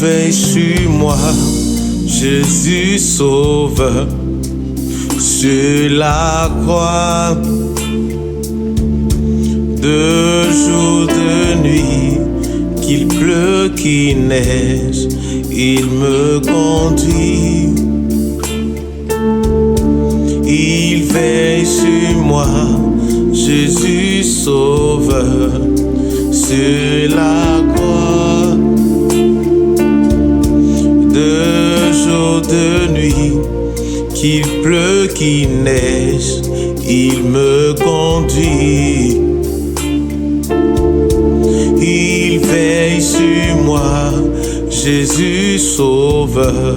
veille sur moi, Jésus sauveur, sur la croix. De jour, de nuit, qu'il pleut, qu'il neige, il me conduit. Il veille sur moi, Jésus sauveur, sur la croix. De jour, de nuit, qu'il pleut, qu'il neige, il me conduit. Il veille sur moi, Jésus sauveur,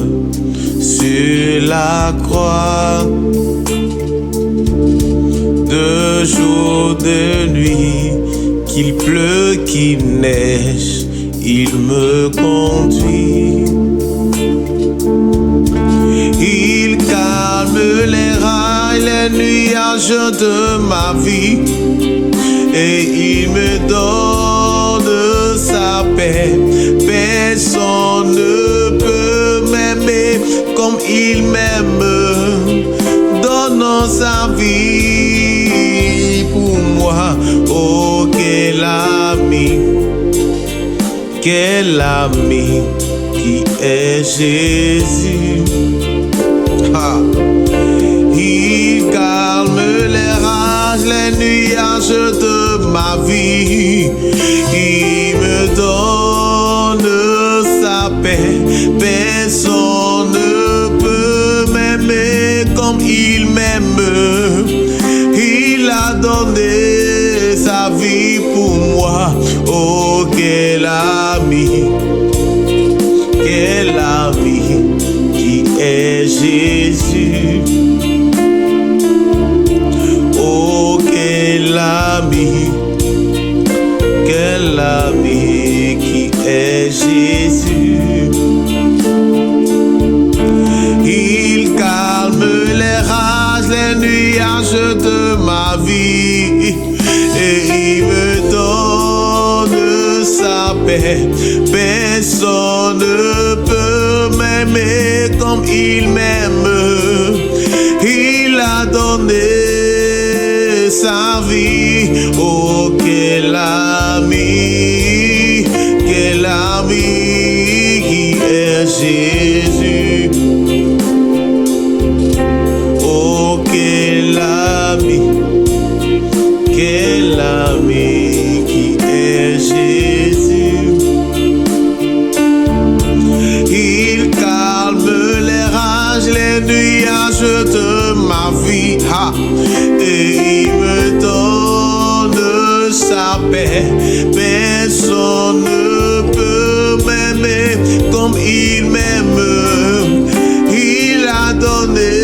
sur la croix. De jour, de nuit, qu'il pleut, qu'il neige, il me conduit. Il calme les rails, les nuages de ma vie, et il me donne sa paix. Personne ne peut m'aimer comme il m'aime, donnant sa vie pour moi. Oh, quel ami qui est Jésus. Il calme les rages, les nuages de ma vie. Il me donne sa paix. Personne ne peut m'aimer comme il m'aime. Il a donné sa vie pour moi. Oh, quel ami qui est Jésus. Oh, quel ami qui est Jésus. Il calme les rages, les nuages de ma vie, et il me donne sa paix. Personne ne peut m'aimer comme il m'aime. Il a donné sa vie. Oh, quel ami qui est Jésus. Oh, quel ami qui est Jésus. Il calme les rages, les nuages de ma vie, et il me donne sa paix. Personne ne peut m'aimer comme il m'aime. Il a donné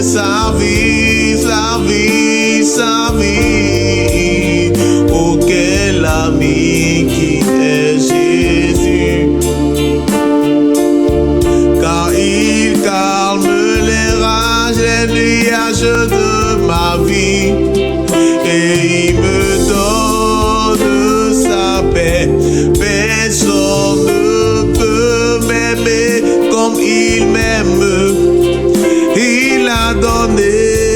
sa vie, sa vie, sa vie. Oh, quel ami qui est Jésus. Car il calme les rages, les nuages de ma vie, et il me donne sa paix. Personne ne peut m'aimer comme il m'aime. Il a donné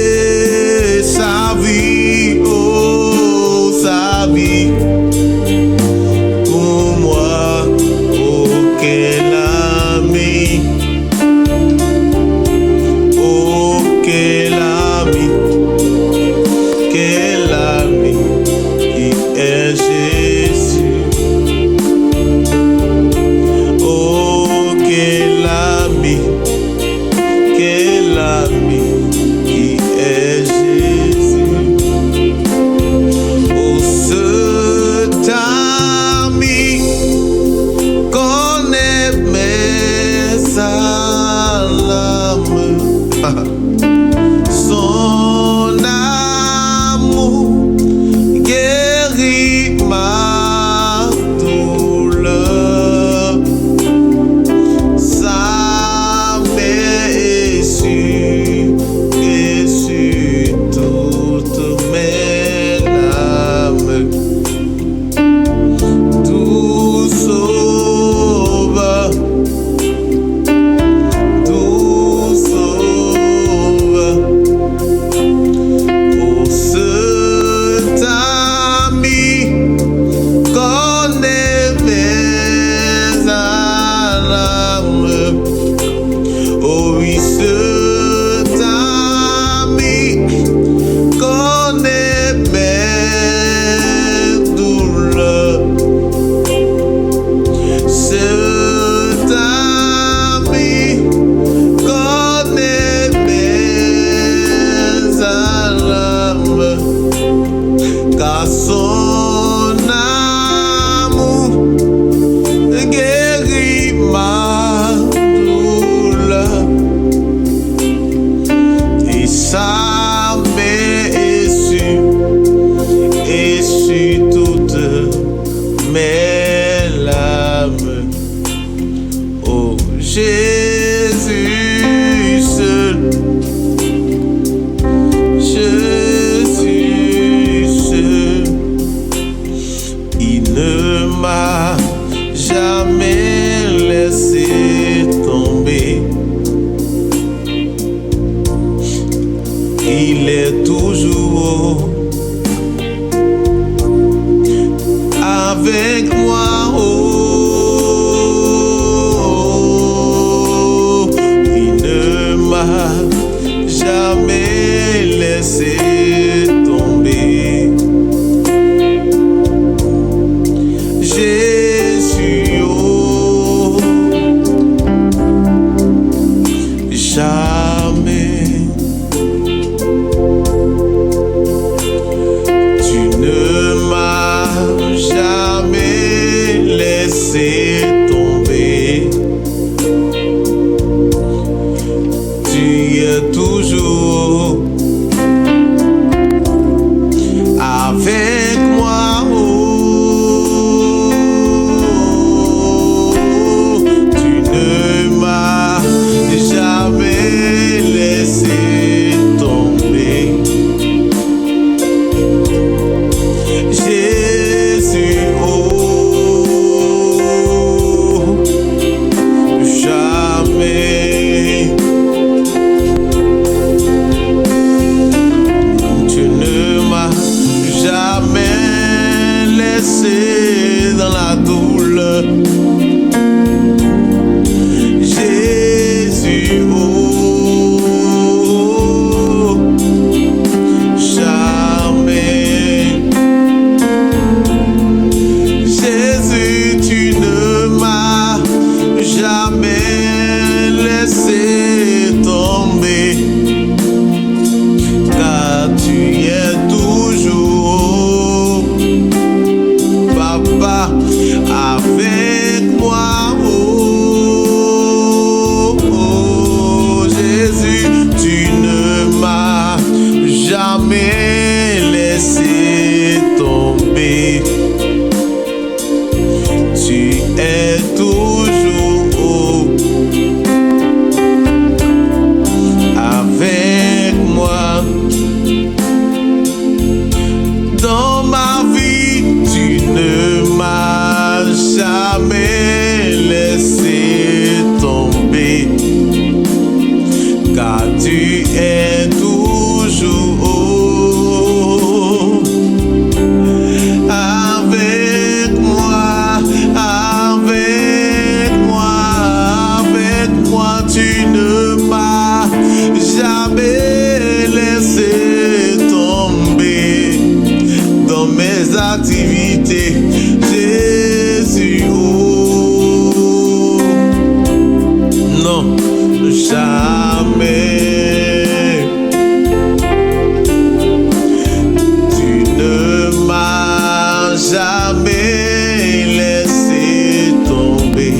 son amour guérit ma douleur et sa main essuie toutes mes larmes. Oh Jésus seul, Jésus seul, il ne m'a jamais laissé tomber. Il est toujours avec moi. Oh, il ne m'a jamais laissé tomber. Jésus, oh, jamais. Tu ne m'as jamais laissé tomber. Tu es toujours avec moi. Oh, tu ne m'as jamais laissé tomber. Jésus, oh, jamais. Tu ne m'as jamais laissé dans la douleur. Jésus, oh, jamais. Jésus, tu ne m'as jamais laissé tomber, car tu es toujours, Papa, avec moi. Oh, oh, Jésus, tu ne m'as jamais laissé tomber. Tu es toujours avec moi. Dans ma vie, tu ne m'as jamais laissé tomber, car tu es toujours avec moi, avec moi, avec moi. Tu ne m'as jamais laissé tomber dans mes activités. Jésus, oh, non, jamais. Tu ne m'as jamais laissé tomber.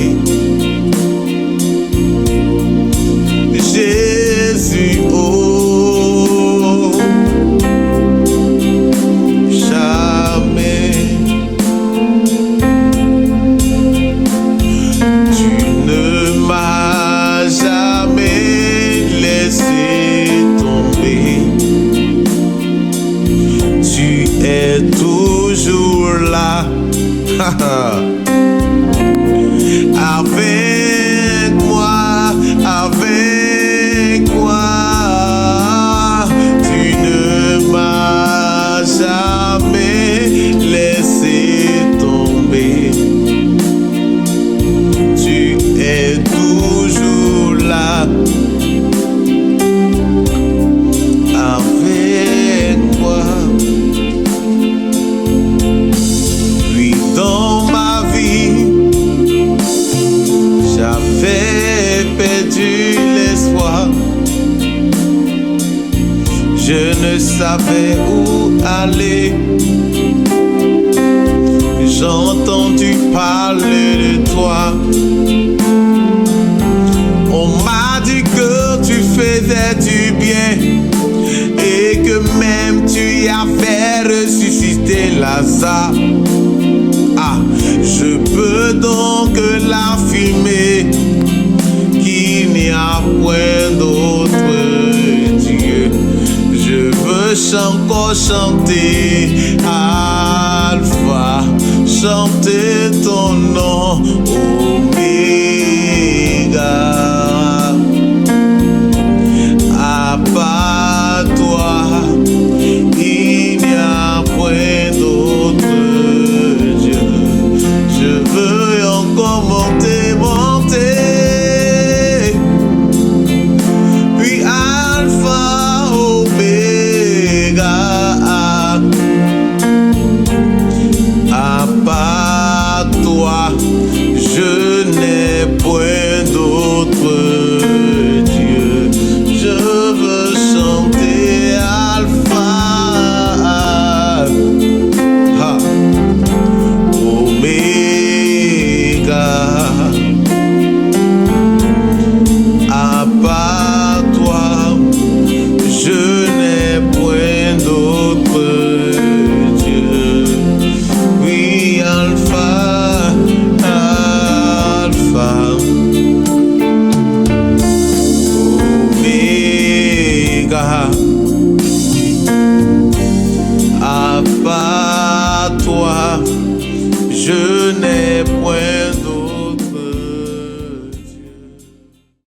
Jésus, oh, jamais. Tu ne m'as jamais laissé tomber. Tu es toujours là. Avec moi, avec moi. Tu ne m'as jamais laissé tomber. Tu es toujours là. Avec moi. Oui, dans ma vie, j'avais perdu l'espoir. Je ne savais où aller. j'ai entendu parler de toi. On m'a dit que tu faisais du bien et que même tu y avais ressuscité Lazare. Ah, je peux donc l'affirmer qu'il n'y a point d'autre Dieu. Je veux encore chanter Alpha, chanter ton nom Oméga.